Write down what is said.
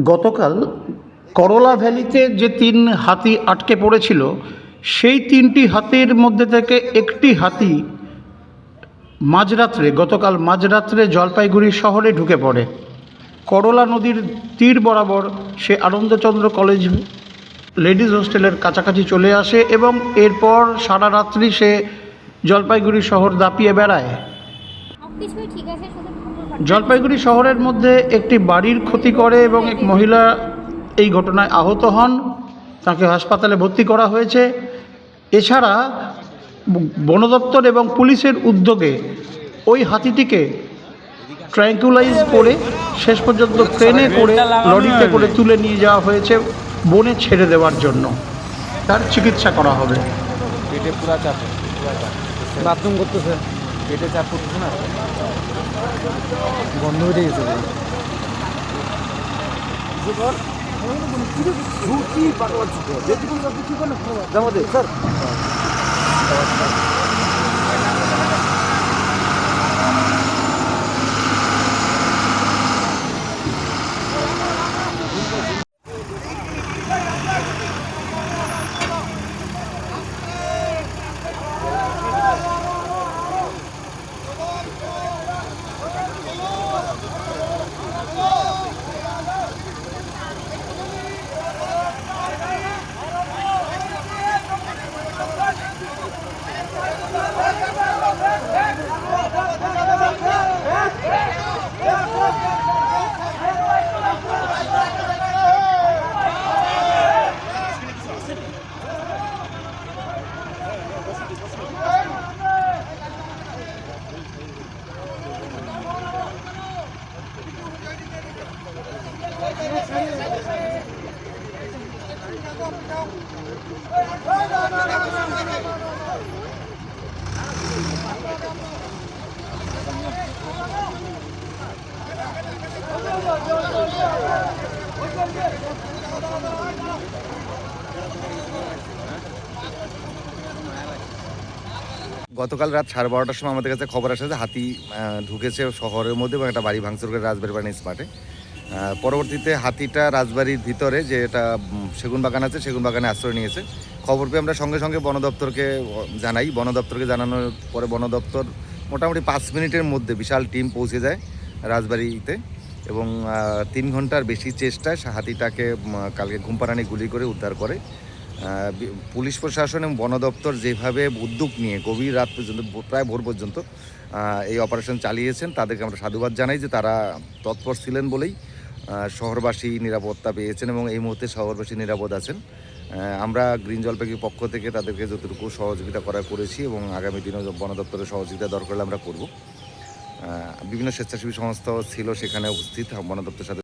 গতকাল করলা ভ্যালিতে যে 3 হাতি আটকে পড়েছিল, সেই 3টি হাতির মধ্যে থেকে একটি হাতি গতকাল মাঝরাত্রে জলপাইগুড়ি শহরে ঢুকে পড়ে। করলা নদীর তীর বরাবর সে আনন্দচন্দ্র কলেজ লেডিস হোস্টেলের কাছাকাছি চলে আসে এবং এরপর সারা রাত্রি সে জলপাইগুড়ি শহর দাপিয়ে বেড়ায়। জলপাইগুড়ি শহরের মধ্যে একটি বাড়ির ক্ষতি করে এবং এক মহিলা এই ঘটনায় আহত হন, তাকে হাসপাতালে ভর্তি করা হয়েছে। এছাড়া বন দপ্তর এবং পুলিশের উদ্যোগে ওই হাতিটিকে ট্র্যাঙ্কুলাইজ করে শেষ পর্যন্ত ট্রেনে করে লরিতে করে তুলে নিয়ে যাওয়া হয়েছে বনে ছেড়ে দেওয়ার জন্য। তার চিকিৎসা করা হবে। পেটে পুরা চাপ বাথরুম করতেছে, পেটে চাপ করতেছে না, বন্ধ হয়ে গেছে। গতকাল রাত 12:30টার সময় আমাদের কাছে খবর আসে যে হাতি ঢুকেছে শহরের মধ্যে এবং একটা বাড়ি ভাঙচুর করে রাজবাড়ি বাগান স্পটে। পরবর্তীতে হাতিটা রাজবাড়ির ভিতরে যে এটা সেগুন বাগান আছে, সেগুন বাগানে আশ্রয় নিয়েছে। খবর পেয়ে আমরা সঙ্গে সঙ্গে বন দপ্তরকে জানাই। বন দপ্তরকে জানানোর পরে বন দপ্তর মোটামুটি 5 মিনিটের মধ্যে বিশাল টিম পৌঁছে যায় রাজবাড়িতে এবং 3 ঘন্টার বেশি চেষ্টায় হাতিটাকে কালকে ঘুমপাড়ানি গুলি করে উদ্ধার করে। পুলিশ প্রশাসন এবং বন দপ্তর যেভাবে উদ্যোগ নিয়ে গভীর রাত পর্যন্ত প্রায় ভোর পর্যন্ত এই অপারেশন চালিয়েছেন, তাদেরকে আমরা সাধুবাদ জানাই যে তারা তৎপর ছিলেন বলেই শহরবাসী নিরাপত্তা পেয়েছেন এবং এই মুহূর্তে শহরবাসী নিরাপদ আছেন। আমরা গ্রিন জলপাইগুড়ির পক্ষ থেকে তাদেরকে যতটুকু সহযোগিতা করেছি এবং আগামী দিনেও বন দপ্তরের সহযোগিতা দরকার হলে আমরা করব। বিভিন্ন স্বেচ্ছাসেবী সংস্থাও ছিল সেখানে উপস্থিত বন দপ্তরের সাথে।